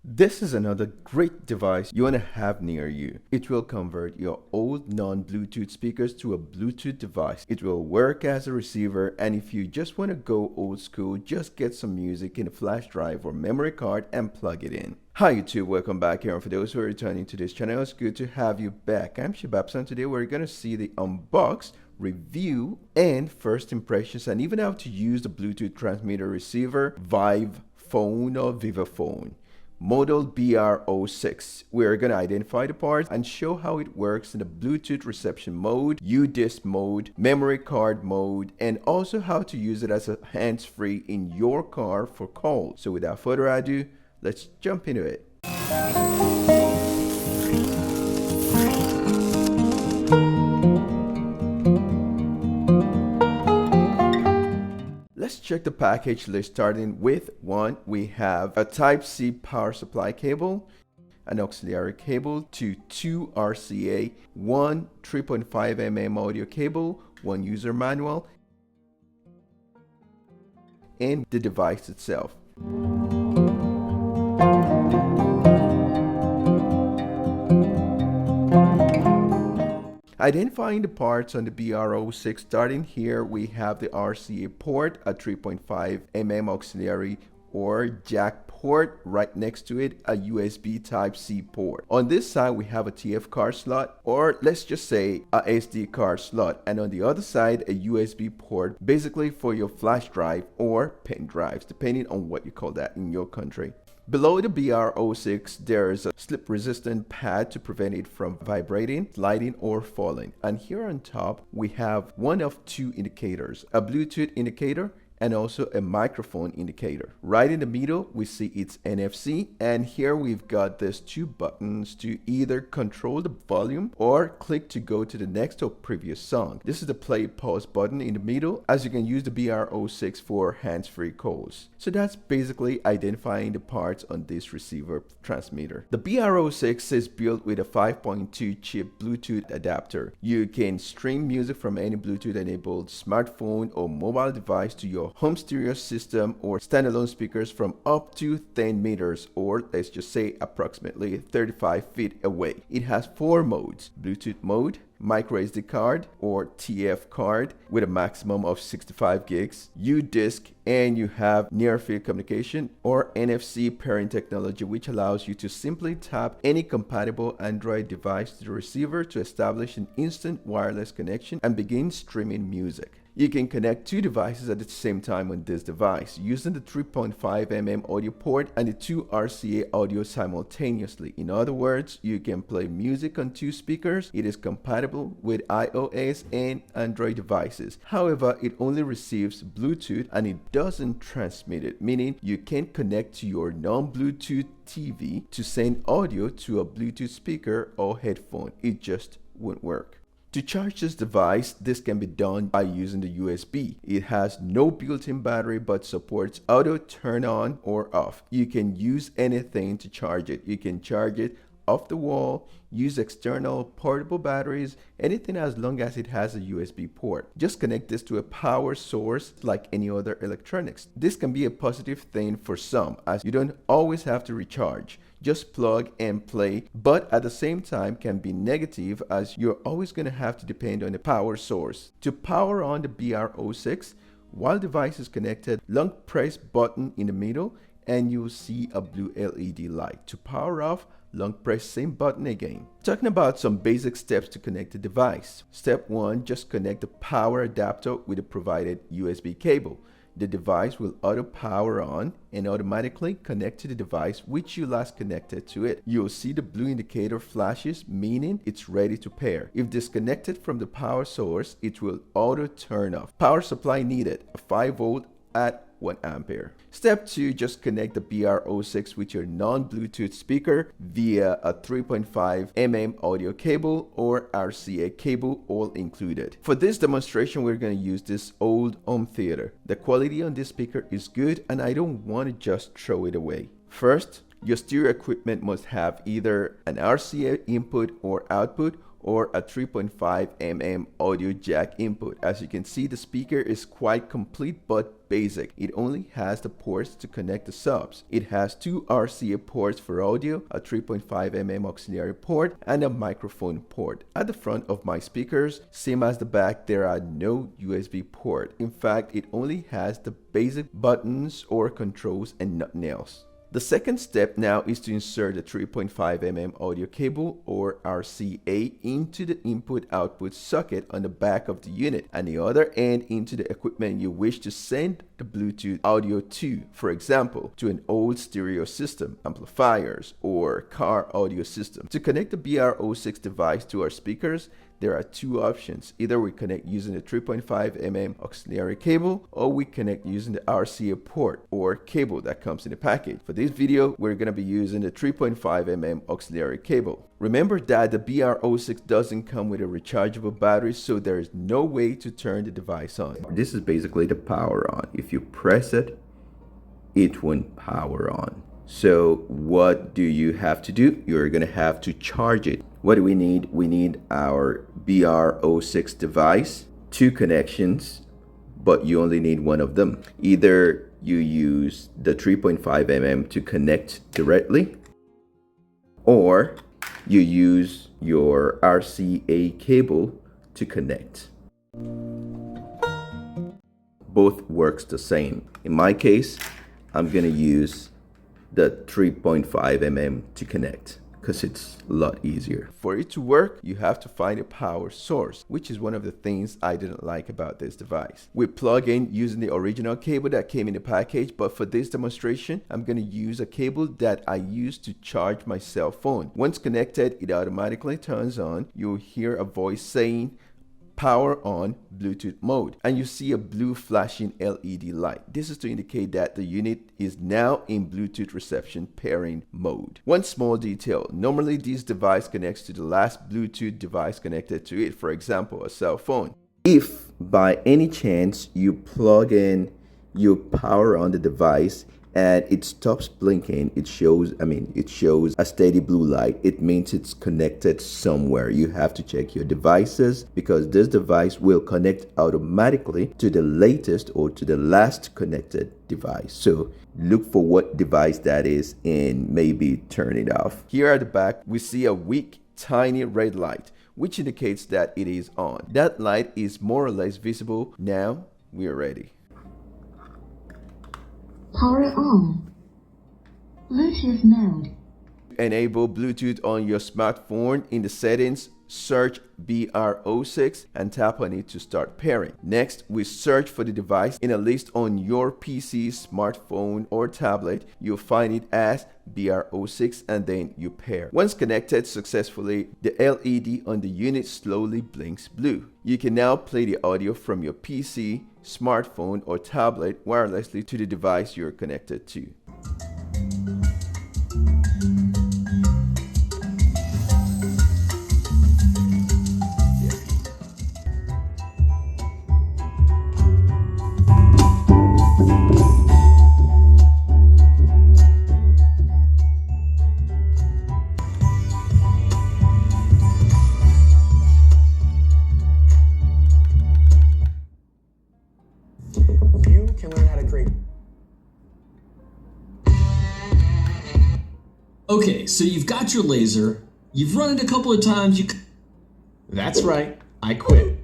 This is another great device you want to have near you. It will convert your old non-Bluetooth speakers to a Bluetooth device. It will work as a receiver, and if you just want to go old school, just get some music in a flash drive or memory card and plug it in. Hi YouTube, welcome back here, and for those who are returning to this channel, it's good to have you back. I'm Shababs, and today we're going to see the unbox, review, and first impressions, and even how to use the Bluetooth transmitter receiver VIKEFON or VIKEFON. Model BR06. We're going to identify the parts and show how it works in the Bluetooth reception mode, UDISC mode, memory card mode, and also how to use it as a hands-free in your car for calls. So without further ado, let's jump into it. Let's check the package list. Starting with one, we have a Type-C power supply cable, an auxiliary cable to two RCA, one 3.5 mm audio cable, one user manual, and the device itself. Identifying the parts on the BR06, starting here, we have the RCA port, a 3.5 mm auxiliary or jack port, right next to it a USB Type-C port. On this side we have a TF card slot, or let's just say a SD card slot, and on the other side a USB port, basically for your flash drive or pen drives, depending on what you call that in your country. Below the BR06, there is a slip resistant pad to prevent it from vibrating, sliding, or falling. And here on top, we have one of two indicators, a Bluetooth indicator and also a microphone indicator. Right in the middle, we see its NFC, and here we've got these two buttons to either control the volume or click to go to the next or previous song. This is the play pause button in the middle, as you can use the BR06 for hands-free calls. So that's basically identifying the parts on this receiver transmitter. The BR06 is built with a 5.2 chip Bluetooth adapter. You can stream music from any Bluetooth enabled smartphone or mobile device to your home stereo system or standalone speakers from up to 10 meters, or let's just say approximately 35 feet away. It has four modes: Bluetooth mode, micro SD card or TF card with a maximum of 65 gigs, UDISC, and you have near field communication or NFC pairing technology, which allows you to simply tap any compatible Android device to the receiver to establish an instant wireless connection and begin streaming music. You can connect two devices at the same time on this device using the 3.5 mm audio port and the two RCA audio simultaneously. In other words, you can play music on two speakers. It is compatible with iOS and Android devices. However, it only receives Bluetooth and it doesn't transmit it, meaning you can't connect to your non-Bluetooth TV to send audio to a Bluetooth speaker or headphone. It just won't work. To charge this device, this can be done by using the USB. It has no built-in battery but supports auto turn on or off. You can use anything to charge it. You can charge it off the wall, use external portable batteries, anything as long as it has a USB port. Just connect this to a power source like any other electronics. This can be a positive thing for some, as you don't always have to recharge. Just plug and play, but at the same time can be negative, as you're always going to have to depend on the power source. To power on the BR06, while device is connected, long press button in the middle and you'll see a blue LED light. To power off, long press same button again. Talking about some basic steps to connect the device. Step 1, just connect the power adapter with the provided USB cable. The device will auto power on and automatically connect to the device which you last connected to it. You'll see the blue indicator flashes, meaning it's ready to pair. If disconnected from the power source, it will auto turn off. Power supply needed, a 5 volt at 1 ampere. Step 2, just connect the BR06 with your non-Bluetooth speaker via a 3.5 mm audio cable or RCA cable, all included. For this demonstration, we're going to use this old home theater. The quality on this speaker is good and I don't want to just throw it away. First, your stereo equipment must have either an RCA input or output or a 3.5 mm audio jack input. As you can see, the speaker is quite complete but basic. It only has the ports to connect the subs. It has two RCA ports for audio, a 3.5 mm auxiliary port, and a microphone port. At the front of my speakers, same as the back, there are no USB port. In fact, it only has the basic buttons or controls and nothing else. The second step now is to insert the 3.5 mm audio cable or RCA into the input-output socket on the back of the unit and the other end into the equipment you wish to send the Bluetooth audio to, for example, to an old stereo system, amplifiers, or car audio system. To connect the BR06 device to our speakers, there are two options. Either we connect using the 3.5 mm auxiliary cable, or we connect using the RCA port or cable that comes in the package. For this video, we're going to be using the 3.5 mm auxiliary cable. Remember that the BR06 doesn't come with a rechargeable battery, so there is no way to turn the device on. This is basically the power on. If you press it, it won't power on. So what do you have to do? You're going to have to charge it. What do we need? We need our BR06 device, two connections, but you only need one of them. Either you use the 3.5 mm to connect directly, or you use your RCA cable to connect. Both works the same. In my case, I'm going to use the 3.5 mm to connect because it's a lot easier. For it to work, you have to find a power source, which is one of the things I didn't like about this device. We plug in using the original cable that came in the package, but for this demonstration, I'm going to use a cable that I use to charge my cell phone. Once connected, it automatically turns on. You'll hear a voice saying, "Power on Bluetooth mode," and you see a blue flashing LED light. This is to indicate that the unit is now in Bluetooth reception pairing mode. One small detail: normally this device connects to the last Bluetooth device connected to it, for example, a cell phone. If by any chance you plug in your power on the device and it stops blinking, it shows a steady blue light, it means it's connected somewhere. You have to check your devices because this device will connect automatically to the latest or to the last connected device. So look for what device that is and maybe turn it off. Here at the back, we see a weak, tiny red light, which indicates that it is on. That light is more or less visible. Now we are ready. Power on. Bluetooth mode. Enable Bluetooth on your smartphone. In the settings, search BR06 and tap on it to start pairing. Next, we search for the device in a list on your PC, smartphone, or tablet. You'll find it as BR06 and then you pair. Once connected successfully, the LED on the unit slowly blinks blue. You can now play the audio from your PC, smartphone, or tablet wirelessly to the device you're connected to. Can learn how to create. Okay, so you've got your laser, you've run it a couple of times, That's right, I quit.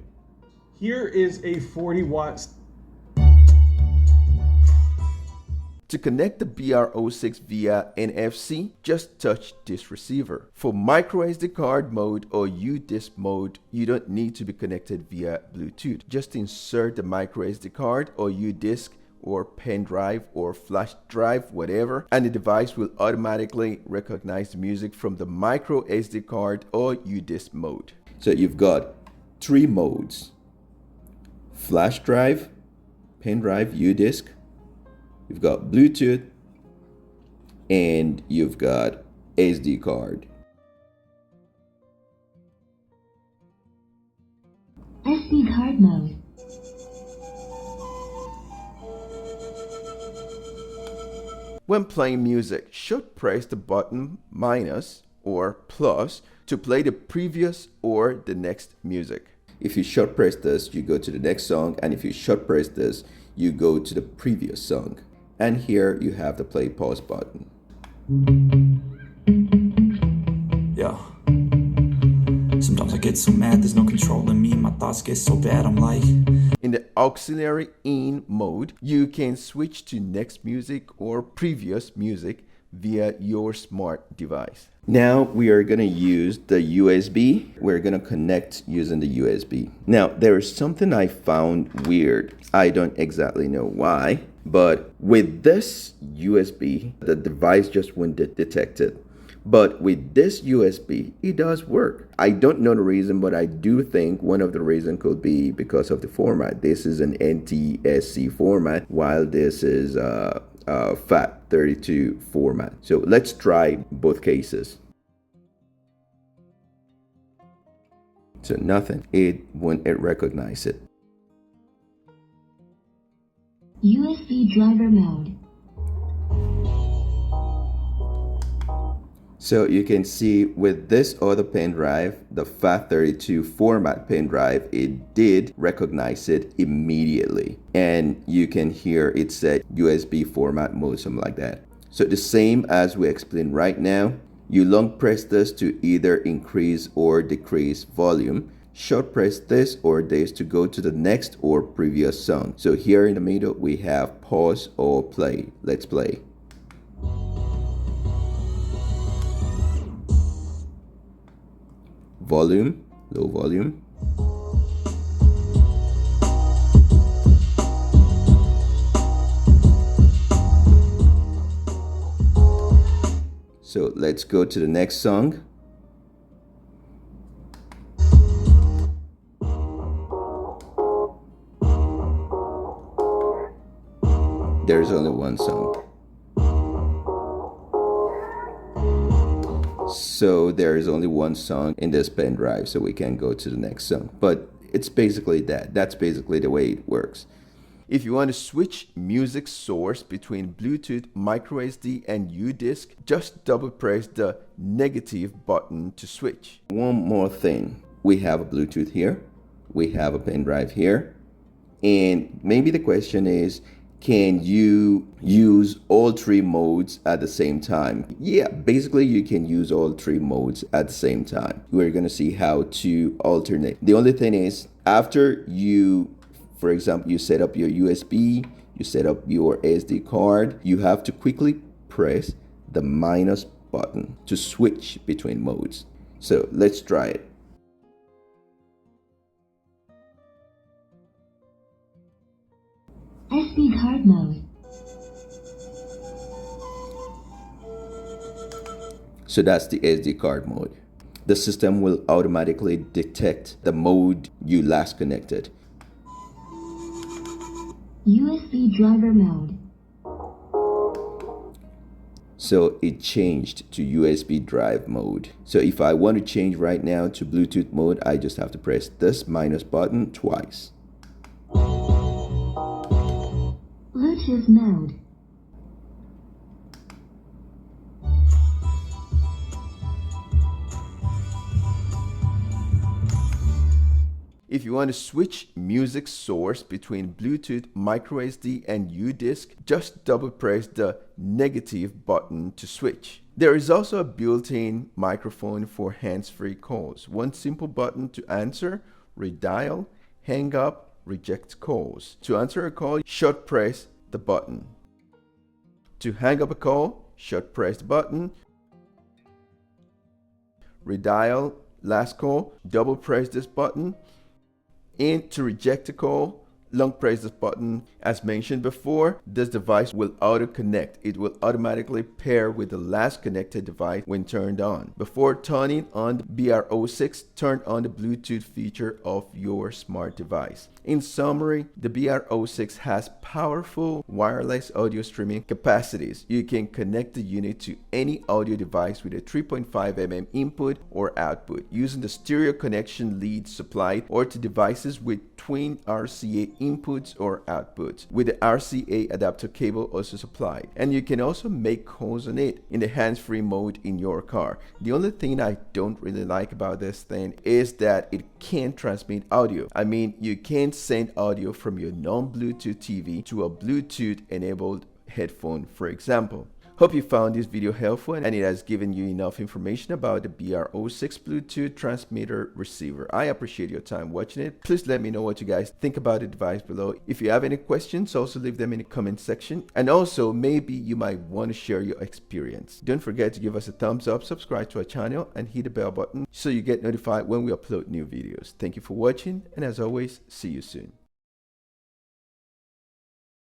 Here is a 40 watts. To connect the BR06 via NFC, just touch this receiver. For micro SD card mode or UDisc mode, you don't need to be connected via Bluetooth. Just insert the micro SD card or UDisc or pen drive or flash drive, whatever, and the device will automatically recognize the music from the micro SD card or UDisc mode. So you've got three modes: flash drive, pen drive, UDisc. You've got Bluetooth, and you've got SD card. SD card mode. When playing music, should press the button minus or plus to play the previous or the next music. If you short press this, you go to the next song, and if you short press this, you go to the previous song. And here you have the play pause button. Yeah. Sometimes I get so mad, there's no controlling me. My thoughts get so bad, I'm like. In the auxiliary in mode, you can switch to next music or previous music via your smart device. Now we are going to use the USB. We're going to connect using the USB. Now there is something I found weird. I don't exactly know why, but with this USB, the device just won't detect it. But with this USB, it does work. I don't know the reason, but I do think one of the reasons could be because of the format. This is an NTSC format, while this is FAT32 format. So let's try both cases. So nothing. It won't recognize it. USB driver mode. So you can see with this other pen drive, the FAT32 format pen drive, it did recognize it immediately. And you can hear it said USB format mode, something like that. So the same as we explained right now, you long press this to either increase or decrease volume. Short press this or this to go to the next or previous song. So here in the middle, we have pause or play. Let's play. Volume, low volume. So let's go to the next song. There's only one song. So there is only one song in this pen drive, so we can go to the next song. But it's basically that. That's basically the way it works. If you want to switch music source between Bluetooth, microSD, and UDisc, just double press the negative button to switch. One more thing. We have a Bluetooth here. We have a pen drive here. And maybe the question is, can you use all three modes at the same time? Yeah, basically you can use all three modes at the same time. We're going to see how to alternate. The only thing is, after you, for example, you set up your USB, you set up your SD card, you have to quickly press the minus button to switch between modes. So let's try it. SD card mode. So that's the SD card mode. The system will automatically detect the mode you last connected. USB driver mode. So it changed to USB drive mode. So if I want to change right now to Bluetooth mode, I just have to press this minus button twice. Bluetooth mode. If you want to switch music source between Bluetooth, microSD, and UDisc, just double press the negative button to switch. There is also a built-in microphone for hands-free calls. One simple button to answer, redial, hang up, reject calls. To answer a call, short press the button. To hang up a call, short press the button. Redial, last call, double press this button. And to reject a call, long press this button. As mentioned before, this device will auto connect. It will automatically pair with the last connected device when turned on. Before turning on the BR06, turn on the Bluetooth feature of your smart device. In summary, the BR06 has powerful wireless audio streaming capacities. You can connect the unit to any audio device with a 3.5 mm input or output using the stereo connection lead supplied, or to devices with twin RCA inputs or outputs with the RCA adapter cable also supplied. And you can also make calls on it in the hands-free mode in your car. The only thing I don't really like about this thing is that it can't transmit audio. I mean, you can't send audio from your non-Bluetooth TV to a Bluetooth enabled headphone, for example. Hope you found this video helpful and it has given you enough information about the BR06 Bluetooth transmitter receiver. I appreciate your time watching it. Please let me know what you guys think about the device below. If you have any questions, also leave them in the comment section. And also, maybe you might want to share your experience. Don't forget to give us a thumbs up, subscribe to our channel, and hit the bell button so you get notified when we upload new videos. Thank you for watching, and as always, see you soon.